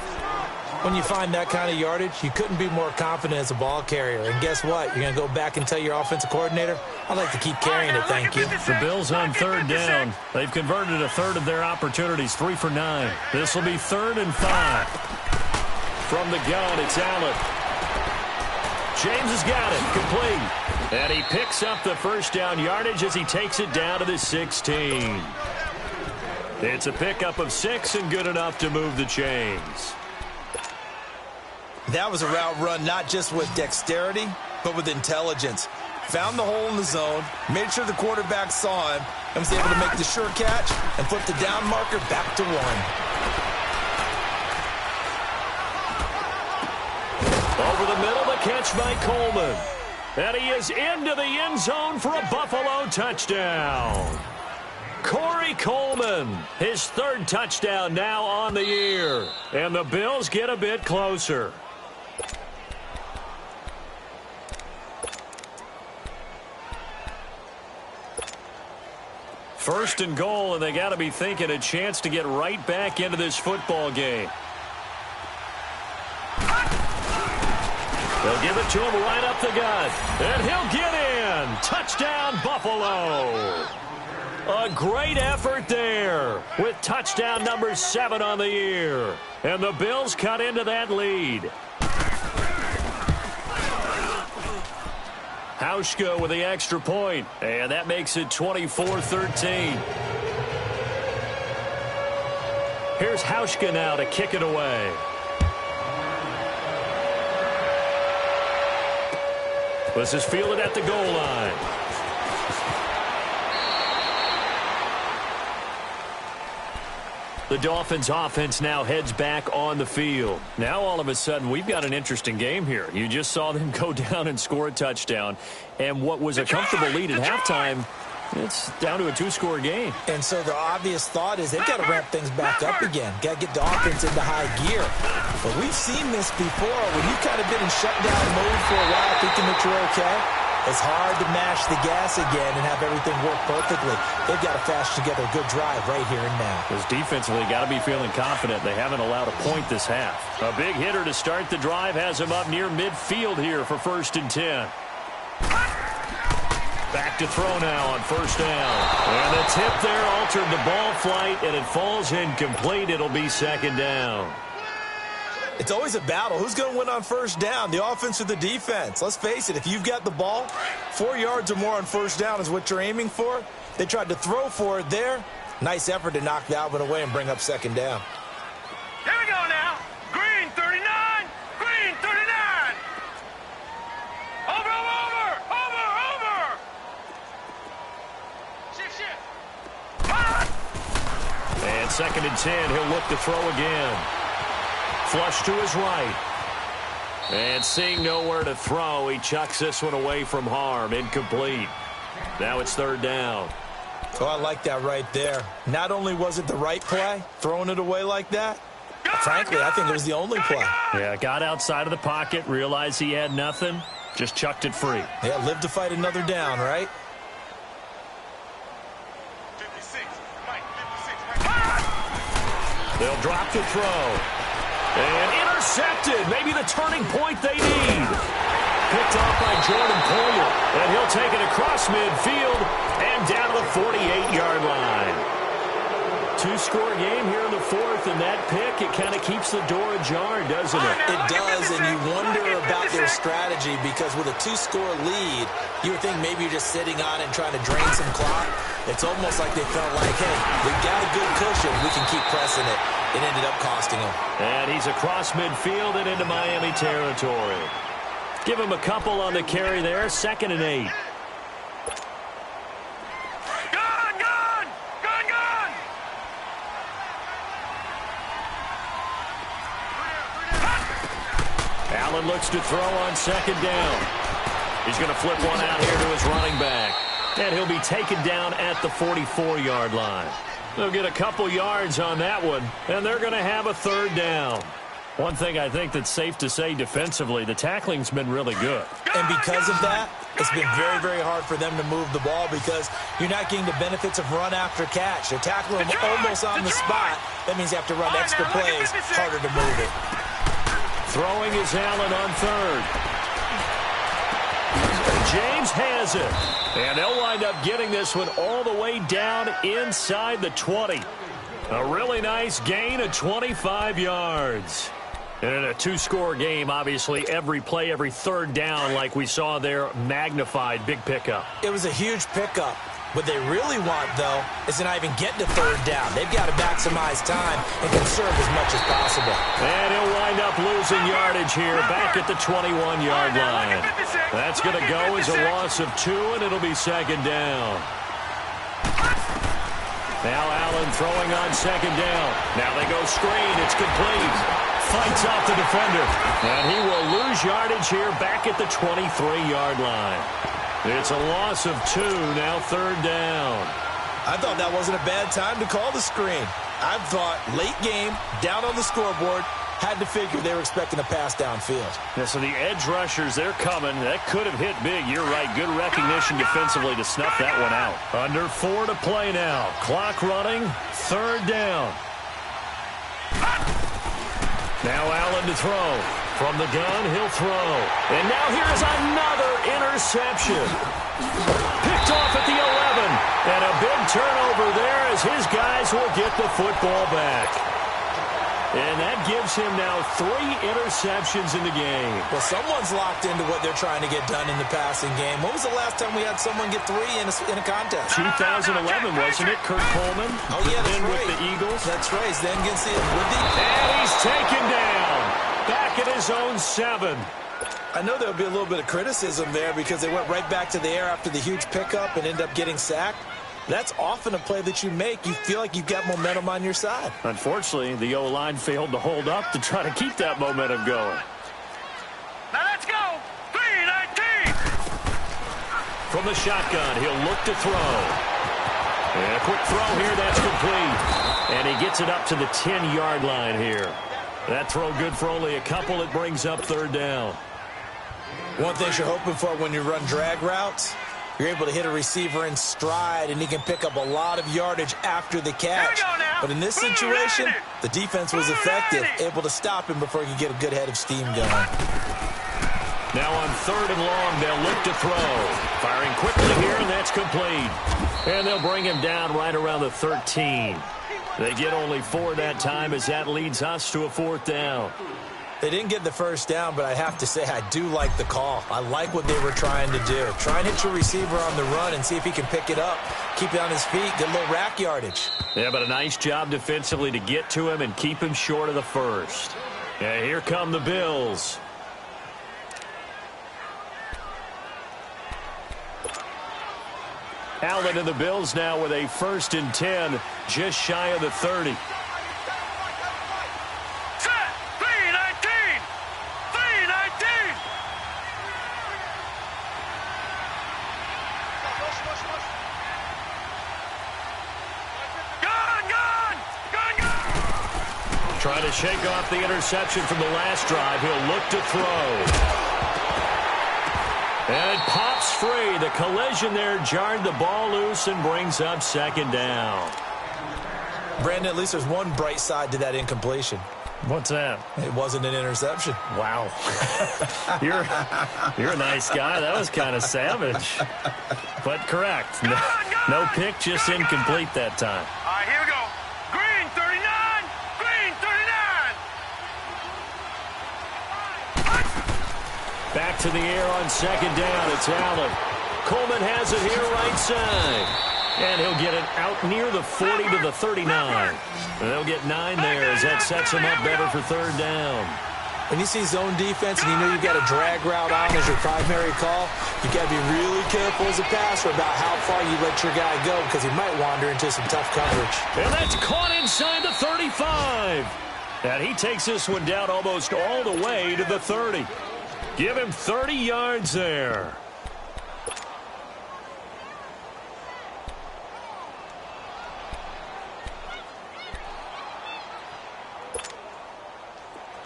When you find that kind of yardage, you couldn't be more confident as a ball carrier. And guess what? You're going to go back and tell your offensive coordinator, I'd like to keep carrying it, thank you. The Bills on third down. They've converted a third of their opportunities, 3 for 9. This will be 3rd and 5. From the gun, it's Allen. James has got it, complete. And he picks up the first down yardage as he takes it down to the 16. It's a pickup of 6 and good enough to move the chains. That was a route run not just with dexterity, but with intelligence. Found the hole in the zone, made sure the quarterback saw him, and was able to make the sure catch and flip the down marker back to 1. Over the middle, the catch by Coleman. And he is into the end zone for a Buffalo touchdown. Corey Coleman, his 3rd touchdown now on the year. And the Bills get a bit closer. First and goal, and they got to be thinking a chance to get right back into this football game. They'll give it to him right up the gut. And he'll get in. Touchdown, Buffalo. A great effort there with touchdown number 7 on the year. And the Bills cut into that lead. Hauschka with the extra point, and that makes it 24-13. Here's Hauschka now to kick it away. This is fielded at the goal line. The Dolphins offense now heads back on the field. Now all of a sudden we've got an interesting game here. You just saw them go down and score a touchdown. And what was a comfortable lead at halftime, it's down to a 2-score game. And so the obvious thought is they've got to ramp things back up again. Got to get the offense into high gear. But we've seen this before. When you've kind of been in shutdown mode for a while thinking that you're okay, it's hard to mash the gas again and have everything work perfectly. They've got to flash together a good drive right here and now. Because defensively, got to be feeling confident. They haven't allowed a point this half. A big hitter to start the drive has him up near midfield here for 1st and 10. Back to throw now on 1st down. And the tip there altered the ball flight, and it falls incomplete. It'll be 2nd down. It's always a battle. Who's going to win on 1st down, the offense or the defense? Let's face it, if you've got the ball, 4 yards or more on 1st down is what you're aiming for. They tried to throw for it there. Nice effort to knock that one away and bring up 2nd down. Here we go now. Green 39. Green 39. Over. Shift. And 2nd and 10, he'll look to throw again. Flush to his right. And seeing nowhere to throw, he chucks this one away from harm. Incomplete. Now it's 3rd down. Oh, I like that right there. Not only was it the right play, throwing it away like that, frankly, I think it was the only play. Yeah, got outside of the pocket, realized he had nothing, just chucked it free. Yeah, live to fight another down, right? 56. They'll drop to throw. And intercepted. Maybe the turning point they need. Picked off by Jordan Poyer. And he'll take it across midfield and down to the 48-yard line. 2-score game here in the 4th, and that pick, it kind of keeps the door ajar, doesn't it? It does, and you wonder about their strategy because with a 2-score lead, you would think maybe you're just sitting on it and trying to drain some clock. It's almost like they felt like, hey, we've got a good cushion. We can keep pressing it. It ended up costing him. And he's across midfield and into Miami territory. Give him a couple on the carry there. 2nd and 8. Allen looks to throw on 2nd down. He's going to flip one out here to his running back. And he'll be taken down at the 44-yard line. They'll get a couple yards on that one, and they're going to have a 3rd down. One thing I think that's safe to say defensively, the tackling's been really good. And because of that, it's been very, very hard for them to move the ball because you're not getting the benefits of run after catch. They're tackling almost on the spot. That means you have to run extra plays, harder to move it. Throwing is Allen on third. James has it. And they'll wind up getting this one all the way down inside the 20. A really nice gain of 25 yards. And in a two-score game, obviously, every play, every third down, like we saw there, magnified. Big pickup. It was a huge pickup. What they really want, though, is to not even get to third down. They've got to maximize time and conserve as much as possible. And he'll wind up losing yardage here back at the 21-yard line. That's going to go as a loss of 2, and it'll be second down. Now Allen throwing on second down. Now they go screen. It's complete. Fights off the defender. And he will lose yardage here back at the 23-yard line. It's a loss of 2, now third down. I thought that wasn't a bad time to call the screen. I thought late game, down on the scoreboard, had to figure they were expecting a pass downfield. Yeah, so the edge rushers, they're coming. That could have hit big. You're right. Good recognition defensively to snuff that one out. Under 4 to play now. Clock running. Third down. Now Allen to throw. From the gun, he'll throw. And now here's another interception. Picked off at the 11. And a big turnover there as his guys will get the football back. And that gives him now 3 interceptions in the game. Well, someone's locked into what they're trying to get done in the passing game. When was the last time we had someone get 3 in a contest? 2011, wasn't it? Kurt Coleman. Oh, yeah, that's right. With the Eagles. That's right. Then against the... And he's taken down. Back at his own 7. I know there would be a little bit of criticism there because they went right back to the air after the huge pickup and ended up getting sacked. That's often a play that you make. You feel like you've got momentum on your side. Unfortunately, the O-line failed to hold up to try to keep that momentum going. Now let's go. 3-19. From the shotgun, he'll look to throw. And a quick throw here, that's complete. And he gets it up to the 10-yard line here. That throw good for only a couple. It brings up third down. One thing you're hoping for when you run drag routes, you're able to hit a receiver in stride, and he can pick up a lot of yardage after the catch. But in this situation, the defense was effective, able to stop him before he could get a good head of steam going. Now on third and long, they'll look to throw. Firing quickly here, and that's complete. And they'll bring him down right around the 13. They get only 4 that time as that leads us to a 4th down. They didn't get the first down, but I have to say I do like the call. I like what they were trying to do. Try and hit your receiver on the run and see if he can pick it up. Keep it on his feet. Get a little rack yardage. Yeah, but a nice job defensively to get to him and keep him short of the first. Yeah, here come the Bills. Allen and the Bills now with a 1st and 10, just shy of the 30. Trying to shake off the interception from the last drive. He'll look to throw. And it pops free. The collision there jarred the ball loose and brings up second down. Brandon, at least there's one bright side to that incompletion. What's that? It wasn't an interception. Wow. You're a nice guy. That was kind of savage. But correct. No pick, just incomplete that time. All right, here we go. Green 39. Green 39. Back to the air on second down. It's Allen. Coleman has it here right side. And he'll get it out near the 40 to the 39. And they'll get 9 there as that sets him up better for third down. When you see zone defense and you know you've got a drag route on as your primary call, you've got to be really careful as a passer about how far you let your guy go because he might wander into some tough coverage. And that's caught inside the 35. And he takes this one down almost all the way to the 30. Give him 30 yards there.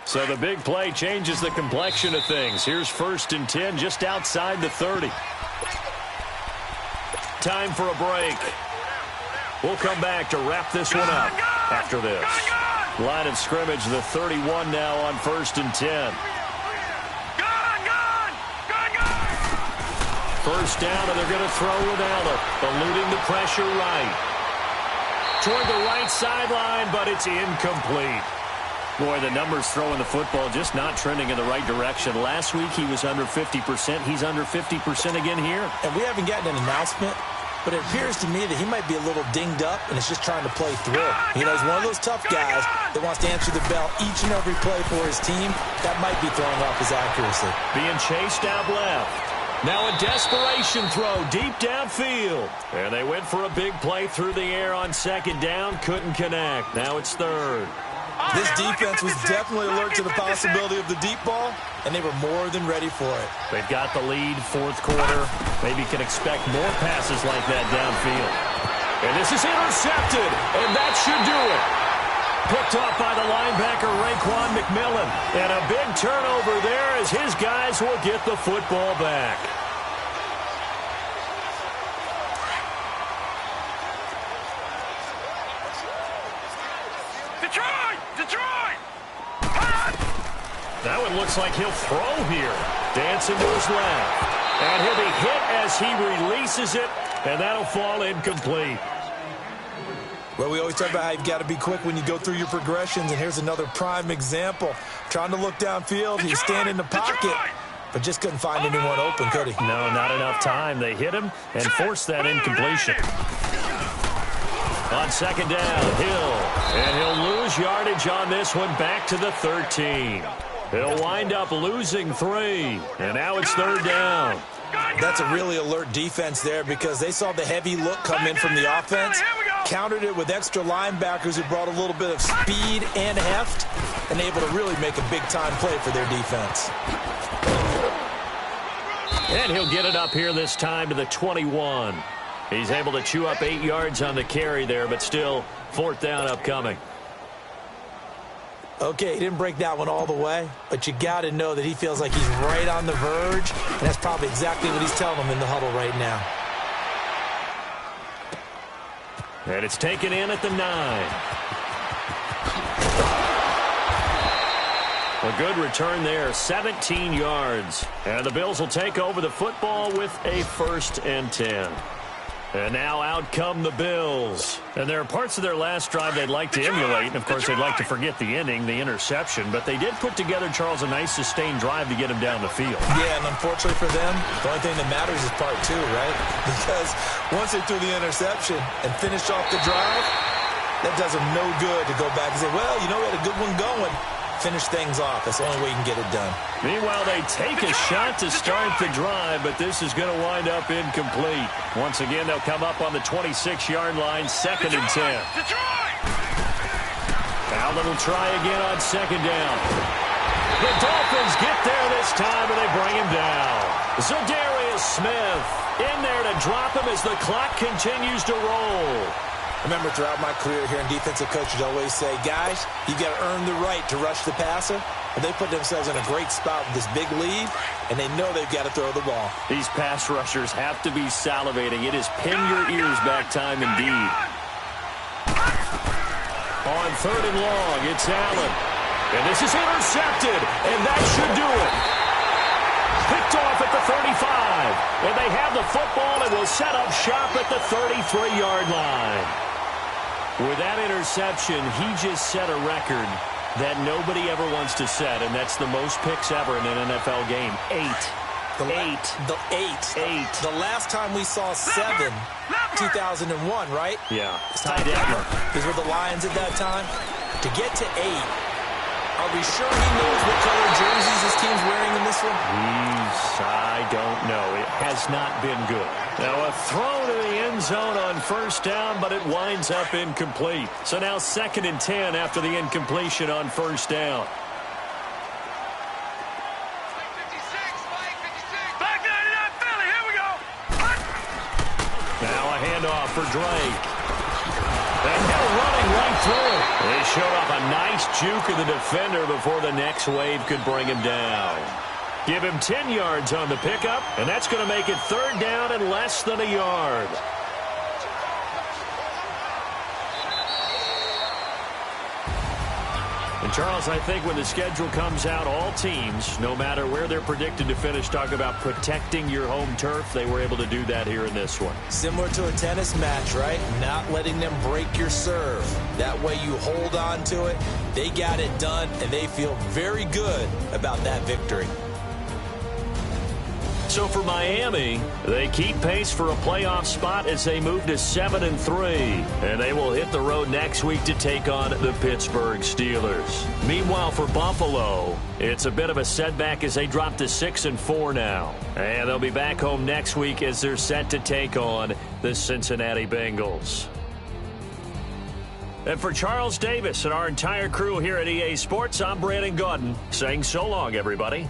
So the big play changes the complexion of things. Here's 1st and 10 just outside the 30. Time for a break. We'll come back to wrap this one up after this. Line of scrimmage, the 31 now on 1st and 10. First down, and they're going to throw with Allen, eluding the pressure right. Toward the right sideline, but it's incomplete. Boy, the numbers throwing the football just not trending in the right direction. Last week he was under 50%. He's under 50% again here. And we haven't gotten an announcement, but it appears to me that he might be a little dinged up and is just trying to play through. You know, he's one of those tough guys that wants to answer the bell each and every play for his team. That might be throwing off his accuracy. Being chased out left. Now a desperation throw deep downfield. And they went for a big play through the air on 2nd down. Couldn't connect. Now it's 3rd. This defense was definitely alert to the possibility of the deep ball, and they were more than ready for it. They've got the lead, 4th quarter. Maybe can expect more passes like that downfield. And this is intercepted, and that should do it. Picked off by the linebacker, Raekwon McMillan. And a big turnover there as his guys will get the football back. Detroit! That one looks like he'll throw here. Dancing to his left. And he'll be hit as he releases it, and that'll fall incomplete. Well, we always talk about how you've got to be quick when you go through your progressions, and here's another prime example. Trying to look downfield, he's standing in the pocket, but just couldn't find anyone open, could he? No, not enough time. They hit him and forced that incompletion. On 2nd down, Hill. And he'll lose yardage on this one back to the 13. He'll wind up losing 3. And now it's 3rd down. That's a really alert defense there because they saw the heavy look come in from the offense, countered it with extra linebackers who brought a little bit of speed and heft, and able to really make a big-time play for their defense. And he'll get it up here this time to the 21. He's able to chew up 8 yards on the carry there, but still 4th down upcoming. Okay, he didn't break that one all the way, but you got to know that he feels like he's right on the verge, and that's probably exactly what he's telling them in the huddle right now. And it's taken in at the 9. A good return there, 17 yards. And the Bills will take over the football with a 1st and 10. And now out come the Bills. And there are parts of their last drive they'd like to emulate. And, of course, they'd like to forget the ending, the interception. But they did put together, Charles, a nice sustained drive to get him down the field. Yeah, and unfortunately for them, the only thing that matters is part 2, right? Because once they threw the interception and finished off the drive, that does them no good to go back and say, well, you know, we had a good one going. Finish things off. That's the only way you can get it done. Meanwhile, they take a shot to start the drive, but this is going to wind up incomplete. Once again, they'll come up on the 26-yard line, 2nd and 10. Allen will try again on 2nd down. The Dolphins get there this time, and they bring him down. Zadarius Smith in there to drop him as the clock continues to roll. Remember, throughout my career here in defensive coaches always say, guys, you got to earn the right to rush the passer. And they put themselves in a great spot with this big lead, and they know they've got to throw the ball. These pass rushers have to be salivating. It is pin your ears back time indeed. On 3rd and long, it's Allen. And this is intercepted, and that should do it. Picked off at the 35. And they have the football and will set up shop at the 33-yard line. With that interception, he just set a record that nobody ever wants to set, and that's the most picks ever in an NFL game. 8. The last time we saw 7, 2001, right? Yeah. Ty Detmer. These were the Lions at that time. To get to 8, are we sure he knows what color jerseys his team's wearing in this one? I don't know. It has not been good. Now a throw to the end zone on 1st down, but it winds up incomplete. So now 2nd and 10 after the incompletion on 1st down. Back 99 Philly, here we go. Now a handoff for Drake. And Hill running right through it. They showed off a nice juke of the defender before the next wave could bring him down. Give him 10 yards on the pickup, and that's going to make it 3rd down and less than a yard. Charles, I think when the schedule comes out, all teams, no matter where they're predicted to finish, talk about protecting your home turf. They were able to do that here in this one. Similar to a tennis match, right? Not letting them break your serve. That way you hold on to it. They got it done, and they feel very good about that victory. So for Miami, they keep pace for a playoff spot as they move to 7-3. And they will hit the road next week to take on the Pittsburgh Steelers. Meanwhile, for Buffalo, it's a bit of a setback as they drop to 6-4 now. And they'll be back home next week as they're set to take on the Cincinnati Bengals. And for Charles Davis and our entire crew here at EA Sports, I'm Brandon Gaudin saying so long, everybody.